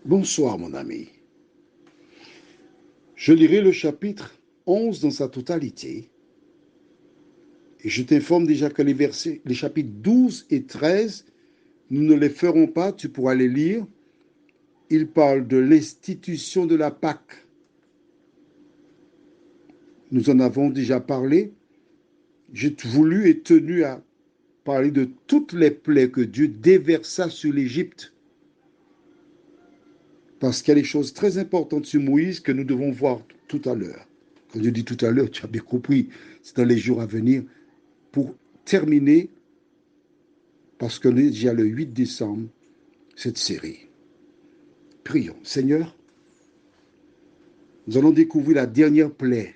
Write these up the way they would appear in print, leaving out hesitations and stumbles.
Bonsoir mon ami. Je lirai le chapitre 11 dans sa totalité et je t'informe déjà que les chapitres 12 et 13, nous ne les ferons pas, tu pourras les lire. Ils parlent de l'institution de la Pâque. Nous en avons déjà parlé. J'ai voulu et tenu à parler de toutes les plaies que Dieu déversa sur l'Égypte. Parce qu'il y a des choses très importantes sur Moïse que nous devons voir tout à l'heure. Quand je dis tout à l'heure, tu as bien compris, c'est dans les jours à venir. Pour terminer, parce que déjà le 8 décembre, cette série. Prions. Seigneur, nous allons découvrir la dernière plaie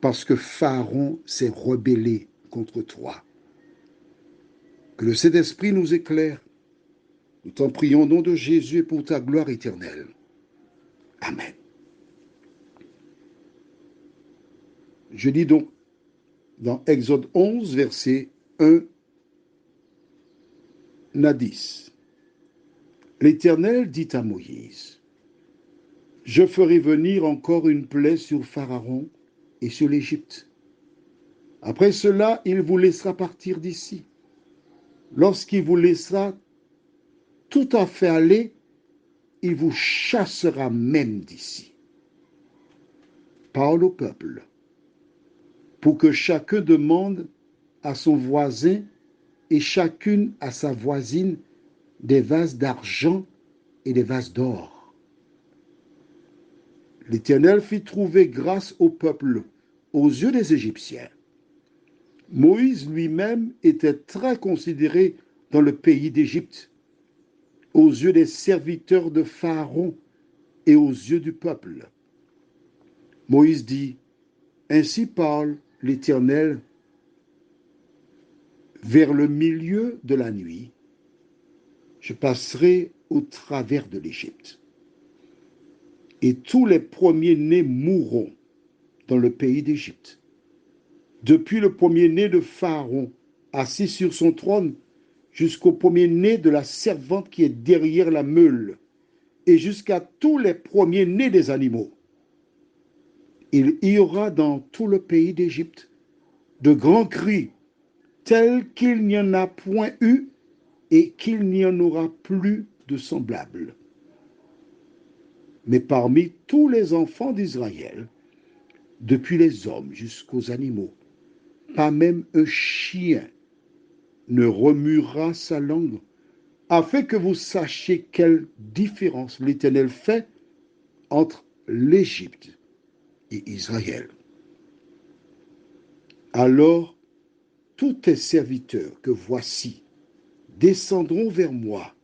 parce que Pharaon s'est rebellé contre toi. Que le Saint-Esprit nous éclaire. Nous t'en prions au nom de Jésus et pour ta gloire éternelle. Amen. Je lis donc dans Exode 11, versets 1 à 10. L'Éternel dit à Moïse, je ferai venir encore une plaie sur Pharaon et sur l'Égypte. Après cela, il vous laissera partir d'ici. Lorsqu'il vous laissera tout à fait aller, il vous chassera même d'ici. Parle au peuple, pour que chacun demande à son voisin et chacune à sa voisine des vases d'argent et des vases d'or. L'Éternel fit trouver grâce au peuple aux yeux des Égyptiens. Moïse lui-même était très considéré dans le pays d'Égypte, aux yeux des serviteurs de Pharaon et aux yeux du peuple. Moïse dit, ainsi parle l'Éternel, vers le milieu de la nuit, je passerai au travers de l'Égypte. Et tous les premiers-nés mourront dans le pays d'Égypte. Depuis le premier-né de Pharaon, assis sur son trône, jusqu'au premier-né de la servante qui est derrière la meule, et jusqu'à tous les premiers-nés des animaux. Il y aura dans tout le pays d'Égypte de grands cris, tels qu'il n'y en a point eu et qu'il n'y en aura plus de semblables. Mais parmi tous les enfants d'Israël, depuis les hommes jusqu'aux animaux, pas même un chien ne remuera sa langue, afin que vous sachiez quelle différence l'Éternel fait entre l'Égypte et Israël. Alors, tous tes serviteurs que voici descendront vers moi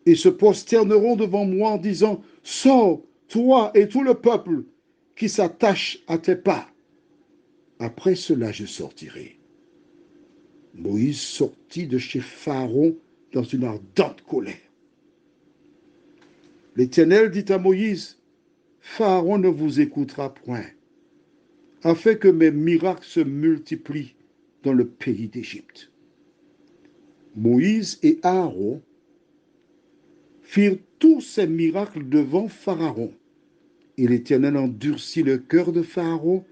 et se prosterneront devant moi en disant, sors, toi et tout le peuple qui s'attache à tes pas. Après cela, je sortirai. Moïse sortit de chez Pharaon dans une ardente colère. L'Éternel dit à Moïse, Pharaon ne vous écoutera point, afin que mes miracles se multiplient dans le pays d'Égypte. Moïse et Aaron firent tous ces miracles devant Pharaon. Et l'Éternel endurcit le cœur de Pharaon,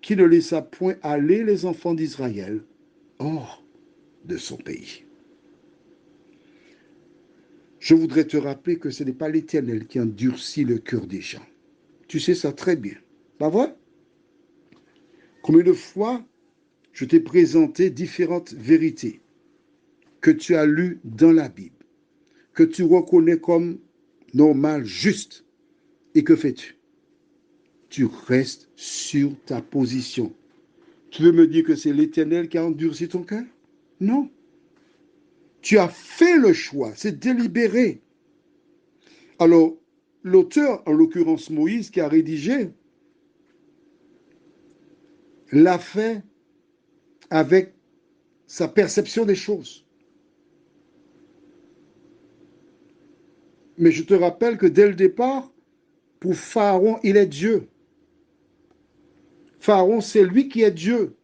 qui ne laissa point aller les enfants d'Israël hors de son pays. Je voudrais te rappeler que ce n'est pas l'Éternel qui endurcit le cœur des gens. Tu sais ça très bien. Pas vrai? Combien de fois je t'ai présenté différentes vérités que tu as lues dans la Bible, que tu reconnais comme normales, justes, et que fais-tu? Tu restes sur ta position. Tu veux me dire que c'est l'Éternel qui a endurci ton cœur? Non. Tu as fait le choix, c'est délibéré. Alors, l'auteur, en l'occurrence Moïse, qui a rédigé, l'a fait avec sa perception des choses. Mais je te rappelle que dès le départ, pour Pharaon, il est Dieu. Pharaon, c'est lui qui est Dieu.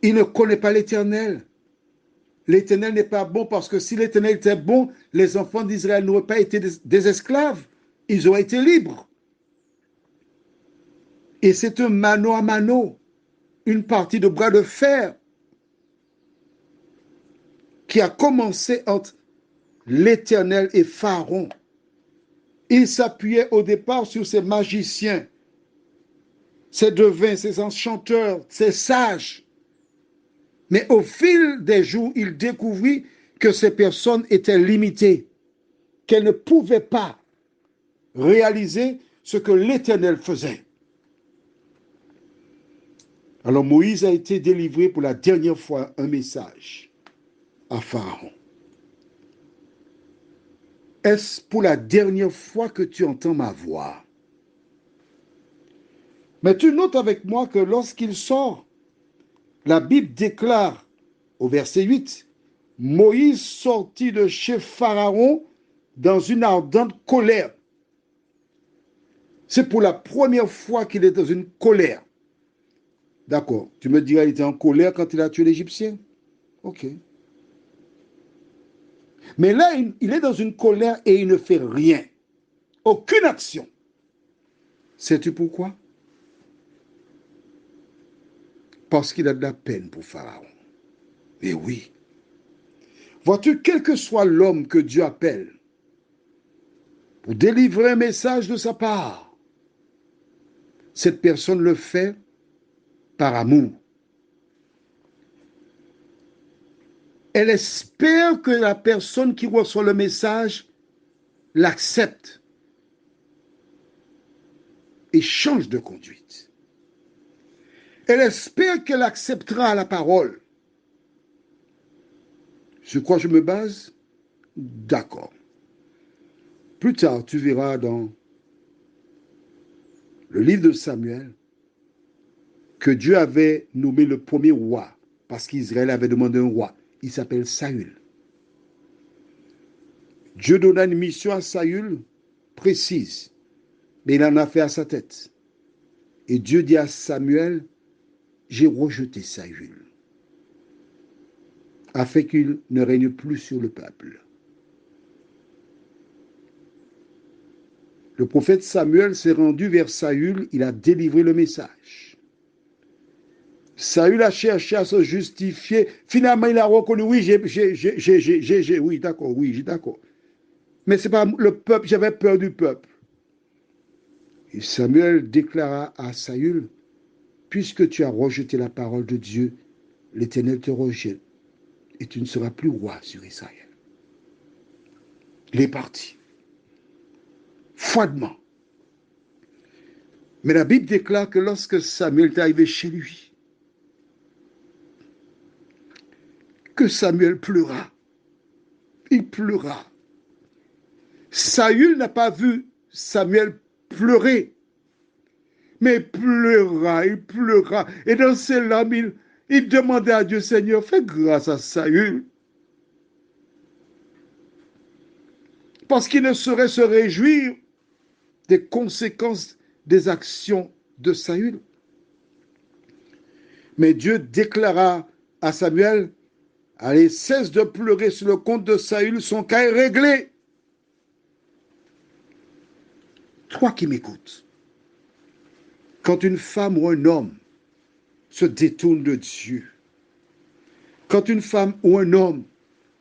Il ne connaît pas l'Éternel. l'Éternel n'est pas bon, parce que si l'Éternel était bon, les enfants d'Israël n'auraient pas été des esclaves, ils auraient été libres. Et c'est un mano à mano, une partie de bras de fer qui a commencé entre l'Éternel et Pharaon. Il s'appuyait au départ sur ces magiciens, ces devins, ces enchanteurs, ces sages. Mais au fil des jours, il découvrit que ces personnes étaient limitées, qu'elles ne pouvaient pas réaliser ce que l'Éternel faisait. Alors Moïse a été délivré pour la dernière fois un message à Pharaon. Est-ce pour la dernière fois que tu entends ma voix? Mais tu notes avec moi que lorsqu'il sort, la Bible déclare au verset 8, Moïse sortit de chez Pharaon dans une ardente colère. C'est pour la première fois qu'il est dans une colère. D'accord, tu me diras, il était en colère quand il a tué l'Égyptien? Ok. Mais là, il est dans une colère et il ne fait rien. Aucune action. Sais-tu pourquoi? Parce qu'il a de la peine pour Pharaon. Et oui. Vois-tu, quel que soit l'homme que Dieu appelle pour délivrer un message de sa part, cette personne le fait par amour. Elle espère que la personne qui reçoit le message l'accepte et change de conduite. Elle espère qu'elle acceptera la parole. Sur quoi je me base? D'accord. Plus tard, tu verras dans le livre de Samuel que Dieu avait nommé le premier roi parce qu'Israël avait demandé un roi. Il s'appelle Saül. Dieu donna une mission à Saül précise, mais il en a fait à sa tête. Et Dieu dit à Samuel, j'ai rejeté Saül, afin qu'il ne règne plus sur le peuple. Le prophète Samuel s'est rendu vers Saül, il a délivré le message. Saül a cherché à se justifier. Finalement, il a reconnu, oui, oui, d'accord, oui, j'ai d'accord. Mais c'est pas le peuple, j'avais peur du peuple. Et Samuel déclara à Saül, puisque tu as rejeté la parole de Dieu, l'Éternel te rejette et tu ne seras plus roi sur Israël. Il est parti. Froidement. Mais la Bible déclare que lorsque Samuel est arrivé chez lui, que Samuel pleura. Il pleura. Saül n'a pas vu Samuel pleurer, mais il pleura, il pleura. Et dans ses larmes, il demandait à Dieu, Seigneur, fais grâce à Saül. Parce qu'il ne saurait se réjouir des conséquences des actions de Saül. Mais Dieu déclara à Samuel, allez, cesse de pleurer sur le compte de Saül, son cas est réglé. Toi qui m'écoutes, quand une femme ou un homme se détourne de Dieu, quand une femme ou un homme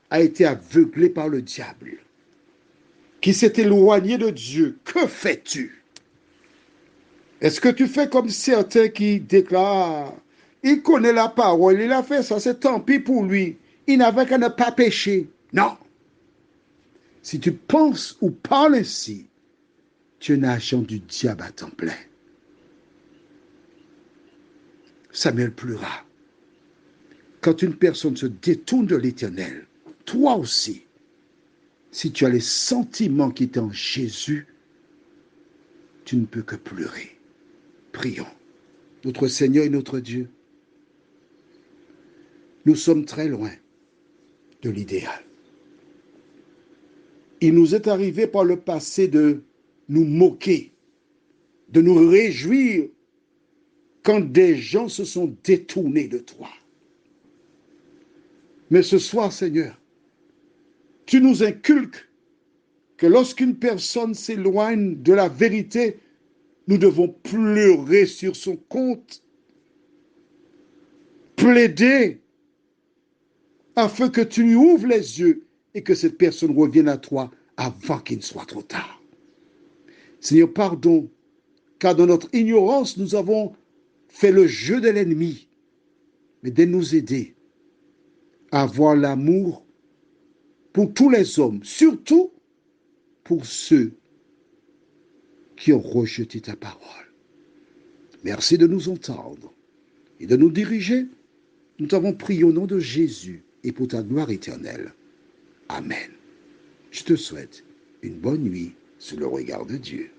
a été aveuglé par le diable, qui s'est éloigné de Dieu, que fais-tu? Est-ce que tu fais comme certains qui déclarent, il connaît la parole, il a fait ça, c'est tant pis pour lui, il n'avait qu'à ne pas pécher? Non. Si tu penses ou parles ainsi, tu es un agent du diable à temps plein. Samuel pleura. Quand une personne se détourne de l'Éternel, toi aussi, si tu as les sentiments qui étaient en Jésus, tu ne peux que pleurer. Prions. Notre Seigneur et notre Dieu, nous sommes très loin de l'idéal. Il nous est arrivé par le passé de nous moquer, de nous réjouir quand des gens se sont détournés de toi. Mais ce soir, Seigneur, tu nous inculques que lorsqu'une personne s'éloigne de la vérité, nous devons pleurer sur son compte, plaider afin que tu lui ouvres les yeux et que cette personne revienne à toi avant qu'il ne soit trop tard. Seigneur, pardon, car dans notre ignorance, nous avons fait le jeu de l'ennemi, mais de nous aider à avoir l'amour pour tous les hommes, surtout pour ceux qui ont rejeté ta parole. Merci de nous entendre et de nous diriger. Nous t'avons prié au nom de Jésus et pour ta gloire éternelle. Amen. Je te souhaite une bonne nuit sous le regard de Dieu.